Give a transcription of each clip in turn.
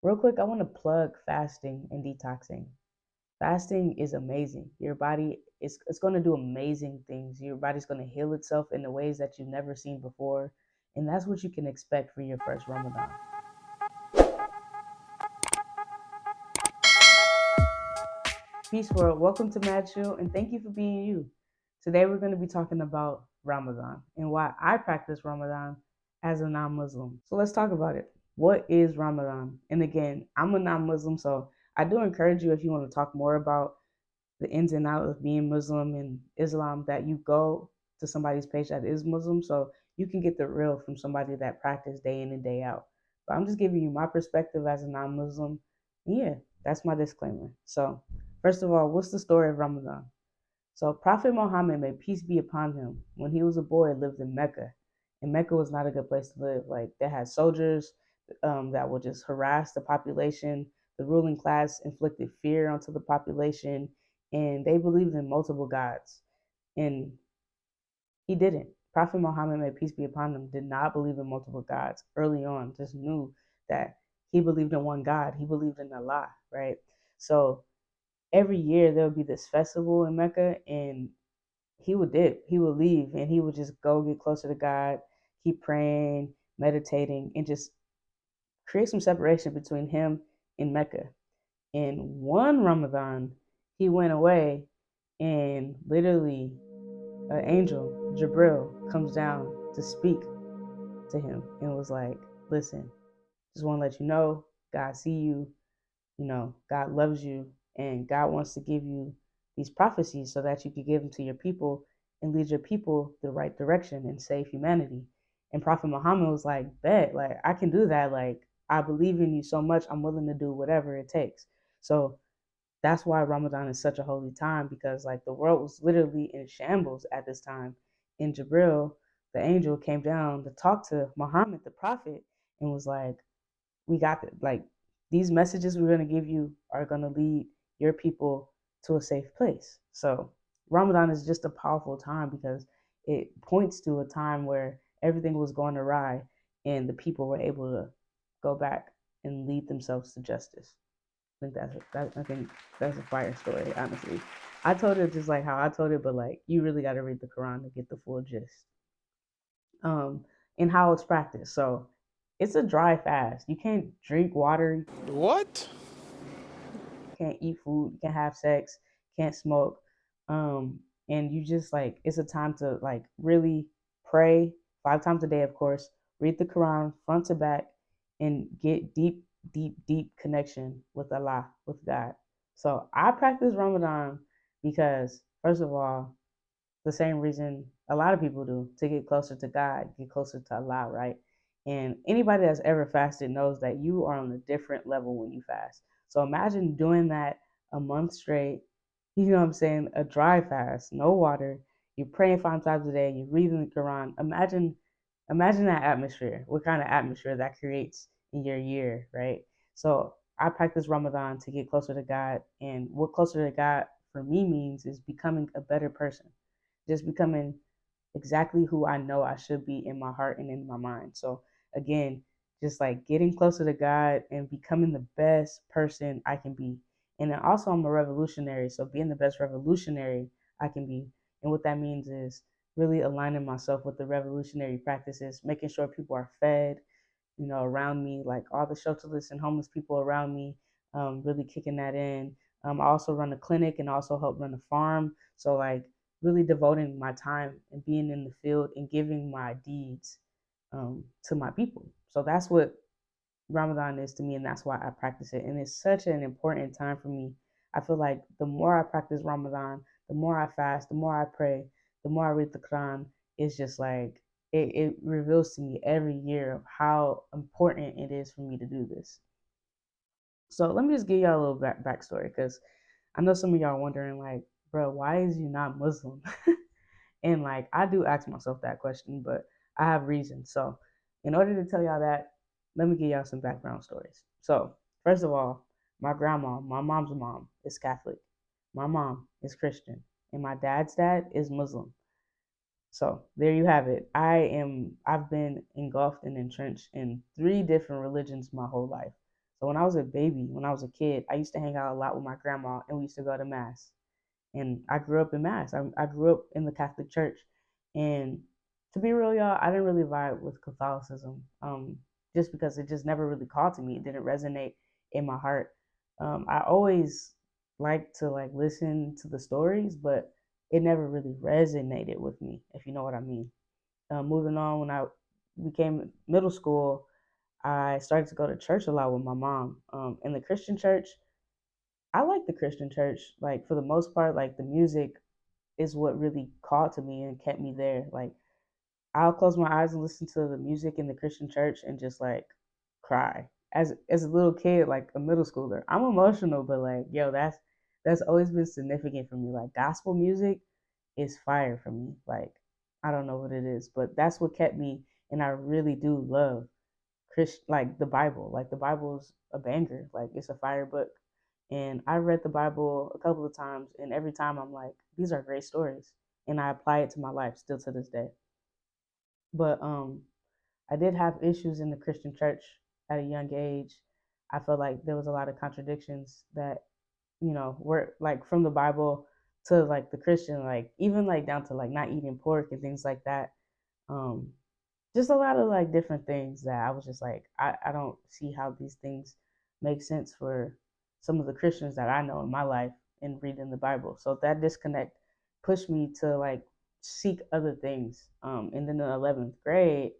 Real quick, I want to plug fasting and detoxing. Fasting is amazing. Your body is it's going to do amazing things. Your body's going to heal itself in the ways that you've never seen before, and that's what you can expect for your first Ramadan. Peace world. Welcome to Mad Chill, and thank you for being you. Today we're going to be talking about Ramadan and why I practice Ramadan as a non-Muslim. So let's talk about it. What is Ramadan? And again, I'm a non-Muslim, so I do encourage you, if you want to talk more about the ins and outs of being Muslim and Islam, that you go to somebody's page that is Muslim, so you can get the real from somebody that practice day in and day out. But I'm just giving you my perspective as a non-Muslim. Yeah, that's my disclaimer. So first of all, what's the story of Ramadan? So Prophet Muhammad, may peace be upon him, when he was a boy, lived in Mecca. And Mecca was not a good place to live. Like, they had soldiers that would just harass the population. The ruling class inflicted fear onto the population, and they believed in multiple gods. And he didn't. Prophet Muhammad, may peace be upon him, did not believe in multiple gods early on, just knew that he believed in one God. He believed in Allah, right? So every year there would be this festival in Mecca, and he would dip, he would leave, and he would just go get closer to God, keep praying, meditating, and just create some separation between him and Mecca. And one Ramadan, he went away, and literally an angel, Jibril, comes down to speak to him and was like, listen, just want to let you know, God see you, God loves you, and God wants to give you these prophecies so that you can give them to your people and lead your people the right direction and save humanity. And Prophet Muhammad was like, bet, like, I can do that. Like, I believe in you so much, I'm willing to do whatever it takes. So that's why Ramadan is such a holy time, because like the world was literally in shambles at this time. And Jibril, the angel, came down to talk to Muhammad, the prophet, and was like, we got it. Like, these messages we're going to give you are going to lead your people to a safe place. So Ramadan is just a powerful time because it points to a time where everything was going awry and the people were able to go back and lead themselves to justice. I think that's a fire story, honestly. I told it just like how I told it, but like you really got to read the Quran to get the full gist. Um, and how it's practiced. So it's a dry fast. You can't drink water, What? can't eat food, can't have sex, can't smoke. And you just like it's a time to like really pray 5 times a day, of course, read the Quran front to back, and get deep, deep, deep connection with Allah, with God. So I practice Ramadan because, first of all, the same reason a lot of people do, to get closer to God, get closer to Allah, right? And anybody that's ever fasted knows that you are on a different level when you fast. So imagine doing that a month straight, you know what I'm saying? A dry fast, no water. You're praying 5 times a day, you're reading the Quran. Imagine that atmosphere, what kind of atmosphere that creates in your year, right? So I practice Ramadan to get closer to God. And what closer to God for me means is becoming a better person, just becoming exactly who I know I should be in my heart and in my mind. So again, just like getting closer to God and becoming the best person I can be. And then also I'm a revolutionary, so being the best revolutionary I can be. And what that means is really aligning myself with the revolutionary practices, making sure people are fed, around me, like all the shelterless and homeless people around me, really kicking that in. I also run a clinic and also help run a farm. So, like, really devoting my time and being in the field and giving my deeds to my people. So, that's what Ramadan is to me, and that's why I practice it. And it's such an important time for me. I feel like the more I practice Ramadan, the more I fast, the more I pray, the more I read the Quran, it's just like it reveals to me every year of how important it is for me to do this. So let me just give y'all a little backstory, because I know some of y'all are wondering, like, bro, why is you not Muslim? And like, I do ask myself that question, but I have reasons. So, in order to tell y'all that, let me give y'all some background stories. So, first of all, my grandma, my mom's mom, is Catholic. My mom is Christian, and my dad's dad is Muslim. So there you have it. I've been engulfed and entrenched in three different religions my whole life. So when I was a baby, when I was a kid, I used to hang out a lot with my grandma, and we used to go to mass. And I grew up in mass. I grew up in the Catholic Church, and to be real, y'all, I didn't really vibe with Catholicism, just because it just never really called to me. It didn't resonate in my heart. I always liked to like listen to the stories, but it never really resonated with me, if you know what I mean. Moving on, when I became middle school, I started to go to church a lot with my mom. In the Christian church, I like the Christian church. Like for the most part, like the music is what really called to me and kept me there. Like I'll close my eyes and listen to the music in the Christian church and just like cry. As a little kid, like a middle schooler, I'm emotional, but like yo, that's always been significant for me. Like gospel music is fire for me. Like I don't know what it is, but that's what kept me. And I really do love like the Bible. Like the Bible's a banger. Like it's a fire book. And I read the Bible a couple of times, and every time I'm like, these are great stories, and I apply it to my life still to this day. But I did have issues in the Christian church at a young age. I felt like there was a lot of contradictions that were like from the Bible to like the Christian, like even like down to like not eating pork and things like that. Um, just a lot of like different things that I was just like, I don't see how these things make sense for some of the Christians that I know in my life and reading the Bible. So that disconnect pushed me to like seek other things. And then in 11th grade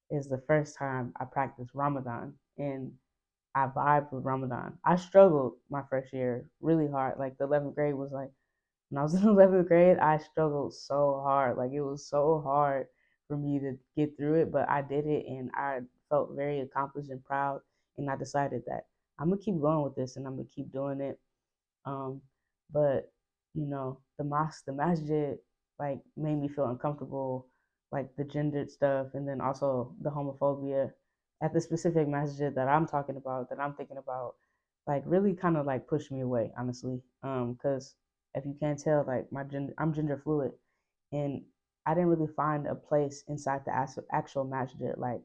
is the first time I practiced Ramadan, and I vibed with Ramadan. I struggled my first year really hard. Like the 11th grade was like, when I was in 11th grade, I struggled so hard. Like it was so hard for me to get through it, but I did it and I felt very accomplished and proud. And I decided that I'm gonna keep going with this and I'm gonna keep doing it. Um, but the mosque, the masjid, like made me feel uncomfortable, like the gendered stuff, and then also the homophobia at the specific masjid that I'm talking about, that I'm thinking about, like really kind of like pushed me away, honestly. Because if you can't tell, like I'm gender fluid, and I didn't really find a place inside the actual masjid, like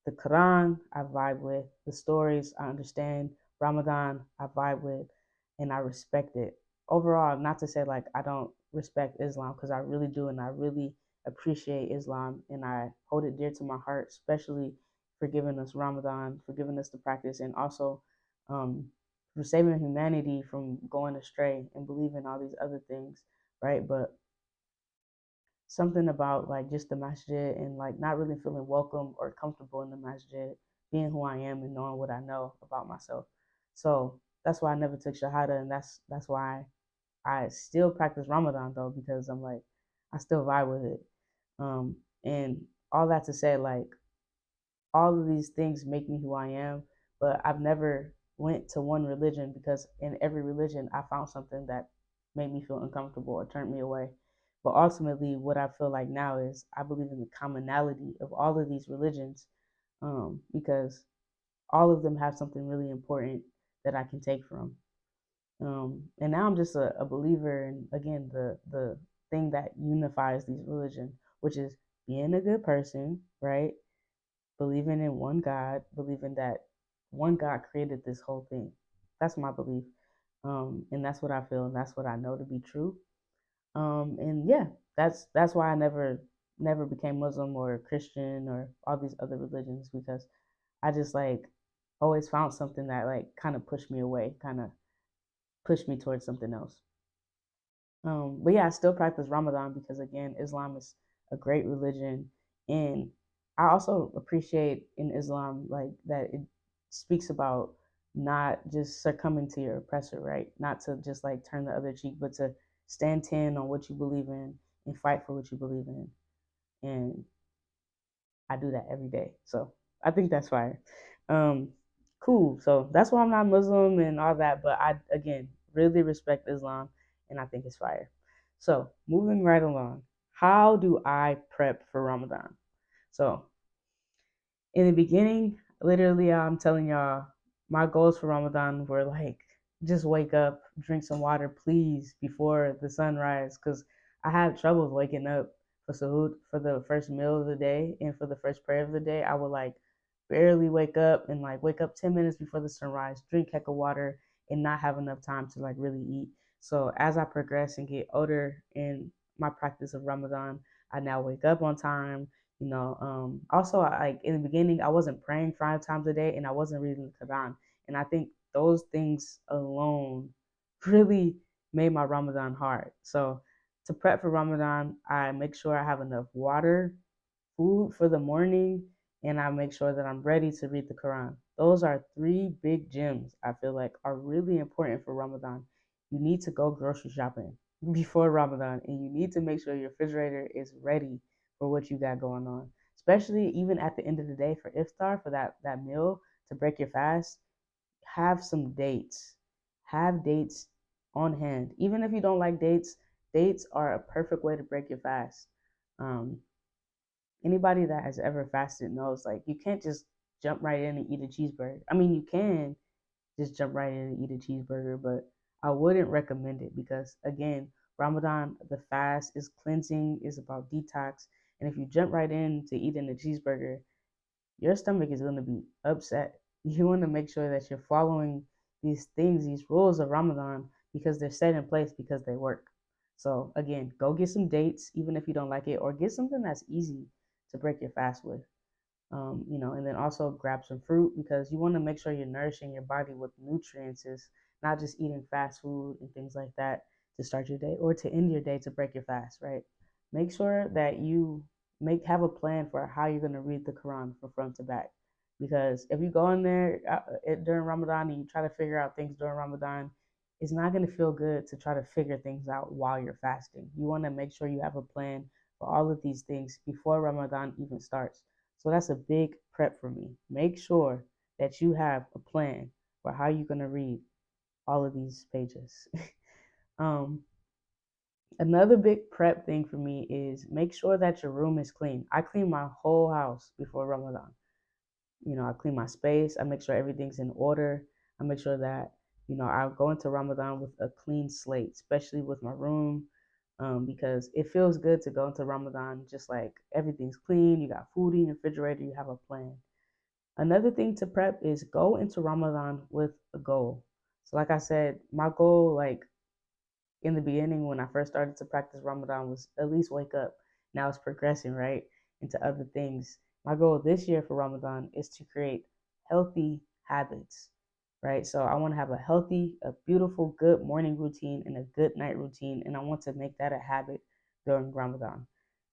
the Quran, I vibe with. The stories, I understand. Ramadan, I vibe with, and I respect it. Overall, not to say like I don't respect Islam, because I really do, and I really appreciate Islam, and I hold it dear to my heart, especially for giving us Ramadan, for giving us the practice, and also um, for saving humanity from going astray and believing all these other things, right? But something about like just the masjid and like not really feeling welcome or comfortable in the masjid, being who I am and knowing what I know about myself. So that's why I never took shahada, and that's why I still practice Ramadan though, because I'm like I still vibe with it. And all that to say, like all of these things make me who I am, but I've never went to one religion, because in every religion I found something that made me feel uncomfortable or turned me away. But ultimately, what I feel like now is I believe in the commonality of all of these religions, because all of them have something really important that I can take from. And now I'm just a believer in, again, the thing that unifies these religions, which is being a good person, right? Believing in one God, believing that one God created this whole thing. That's my belief. And that's what I feel, and that's what I know to be true. And yeah, that's why I never became Muslim or Christian or all these other religions, because I just like always found something that like kind of pushed me away, kind of pushed me towards something else. But yeah, I still practice Ramadan because again, Islam is a great religion, and I also appreciate in Islam like that it speaks about not just succumbing to your oppressor, right? Not to just like turn the other cheek, but to stand 10 on what you believe in and fight for what you believe in. And I do that every day. So I think that's fire. Um, cool. So that's why I'm not Muslim and all that. But I, again, really respect Islam, and I think it's fire. So moving right along, how do I prep for Ramadan? So in the beginning, literally, I'm telling y'all, my goals for Ramadan were like, just wake up, drink some water, please, before the sunrise, because I had trouble waking up for Sahud for the first meal of the day and for the first prayer of the day. I would like barely wake up and like wake up 10 minutes before the sunrise, drink heck of water, and not have enough time to like really eat. So as I progress and get older in my practice of Ramadan, I now wake up on time. Also, like in the beginning, I wasn't praying 5 times a day and I wasn't reading the Quran. And I think those things alone really made my Ramadan hard. So to prep for Ramadan, I make sure I have enough water, food for the morning, and I make sure that I'm ready to read the Quran. Those are three big gems I feel like are really important for Ramadan. You need to go grocery shopping before Ramadan, and you need to make sure your refrigerator is ready for what you got going on. Especially even at the end of the day for iftar, for that meal to break your fast, have some dates. Have dates on hand. Even if you don't like dates, dates are a perfect way to break your fast. Um, Anybody that has ever fasted knows like you can't just jump right in and eat a cheeseburger. I mean, you can just jump right in and eat a cheeseburger, but I wouldn't recommend it because again, Ramadan, the fast is cleansing, is about detox, and if you jump right in to eating a cheeseburger, your stomach is going to be upset. You want to make sure that you're following these things, these rules of Ramadan, because they're set in place because they work. So, again, go get some dates, even if you don't like it, or get something that's easy to break your fast with. And then also grab some fruit because you want to make sure you're nourishing your body with nutrients, not just eating fast food and things like that to start your day or to end your day to break your fast, right? Make sure that you have a plan for how you're going to read the Quran from front to back. Because if you go in there during Ramadan and you try to figure out things during Ramadan, it's not going to feel good to try to figure things out while you're fasting. You want to make sure you have a plan for all of these things before Ramadan even starts. So that's a big prep for me. Make sure that you have a plan for how you're going to read all of these pages. um, Another big prep thing for me is make sure that your room is clean. I clean my whole house before Ramadan. I clean my space. I make sure everything's in order. I make sure that, I go into Ramadan with a clean slate, especially with my room, because it feels good to go into Ramadan just like everything's clean. You got food in your refrigerator, you have a plan. Another thing to prep is go into Ramadan with a goal. So, like I said, my goal, like in the beginning when I first started to practice Ramadan, was at least wake up. Now it's progressing, right, into other things. My goal this year for Ramadan is to create healthy habits, right? So I want to have a healthy, a beautiful, good morning routine and a good night routine. And I want to make that a habit during Ramadan.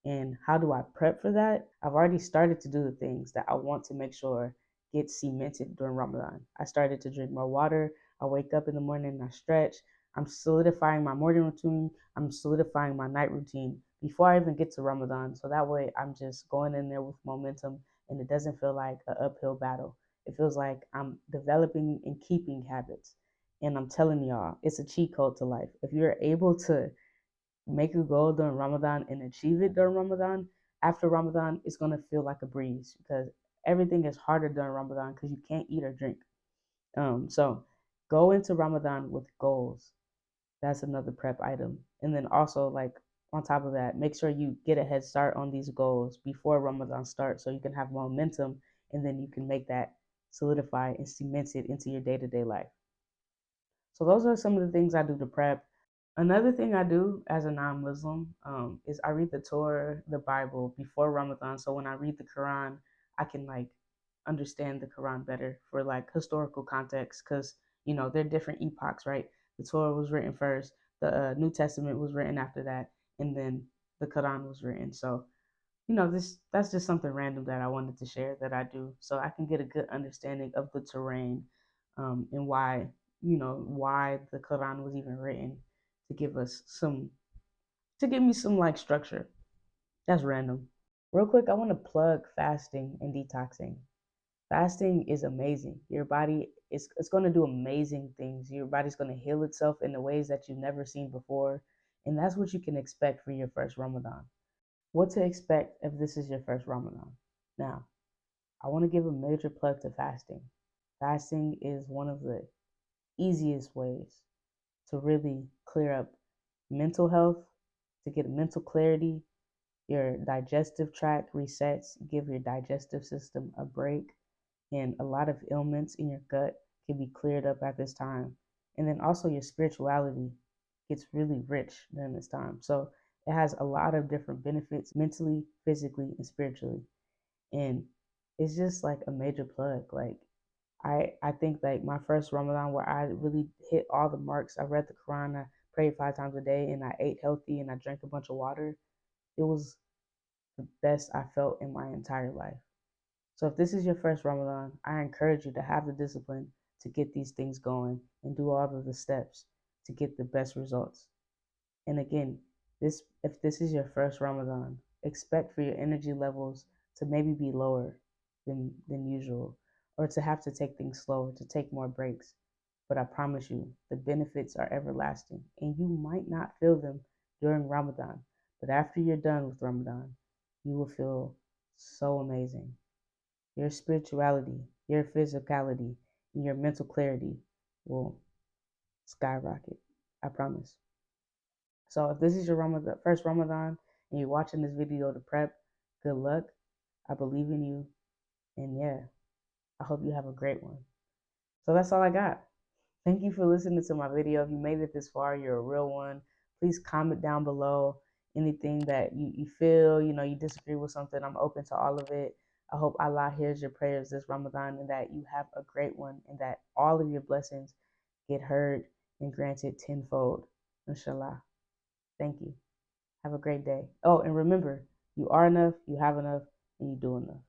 And how do I prep for that? I've already started to do the things that I want to make sure get cemented during Ramadan. I started to drink more water. I wake up in the morning and I stretch. I'm solidifying my morning routine. I'm solidifying my night routine before I even get to Ramadan. So that way I'm just going in there with momentum and it doesn't feel like an uphill battle. It feels like I'm developing and keeping habits. And I'm telling y'all, it's a cheat code to life. If you're able to make a goal during Ramadan and achieve it during Ramadan, after Ramadan, it's going to feel like a breeze because everything is harder during Ramadan because you can't eat or drink. So go into Ramadan with goals. That's another prep item. And then also, like, on top of that, make sure you get a head start on these goals before Ramadan starts so you can have momentum and then you can make that solidify and cement it into your day to day life. So, those are some of the things I do to prep. Another thing I do as a non Muslim is I read the Torah, the Bible, before Ramadan. So, when I read the Quran, I can like understand the Quran better for like historical context because, they're different epochs, right? The Torah was written first, the New Testament was written after that, and then the Quran was written. So, this that's just something random that I wanted to share that I do so I can get a good understanding of the terrain and why the Quran was even written to give us to give me some like structure. That's random. Real quick, I want to plug fasting and detoxing. Fasting is amazing. Your body is it's going to do amazing things. Your body's going to heal itself in the ways that you've never seen before, and that's what you can expect for your first Ramadan. What to expect if this is your first Ramadan? Now, I want to give a major plug to fasting. Fasting is one of the easiest ways to really clear up mental health, to get mental clarity. Your digestive tract resets, give your digestive system a break. And a lot of ailments in your gut can be cleared up at this time. And then also your spirituality gets really rich during this time. So it has a lot of different benefits mentally, physically, and spiritually. And it's just like a major plug. Like I think like my first Ramadan where I really hit all the marks. I read the Quran, I prayed 5 times a day, and I ate healthy and I drank a bunch of water. It was the best I felt in my entire life. So if this is your first Ramadan, I encourage you to have the discipline to get these things going and do all of the steps to get the best results. And again, this if this is your first Ramadan, expect for your energy levels to maybe be lower than usual, or to have to take things slower, to take more breaks. But I promise you, the benefits are everlasting, and you might not feel them during Ramadan, but after you're done with Ramadan, you will feel so amazing. Your spirituality, your physicality, and your mental clarity will skyrocket. I promise. So if this is your Ramadan, first Ramadan and you're watching this video to prep, good luck. I believe in you. And yeah, I hope you have a great one. So that's all I got. Thank you for listening to my video. If you made it this far, you're a real one. Please comment down below anything that you feel, you disagree with something. I'm open to all of it. I hope Allah hears your prayers this Ramadan and that you have a great one and that all of your blessings get heard and granted tenfold. Inshallah. Thank you. Have a great day. Oh, and remember, you are enough, you have enough, and you do enough.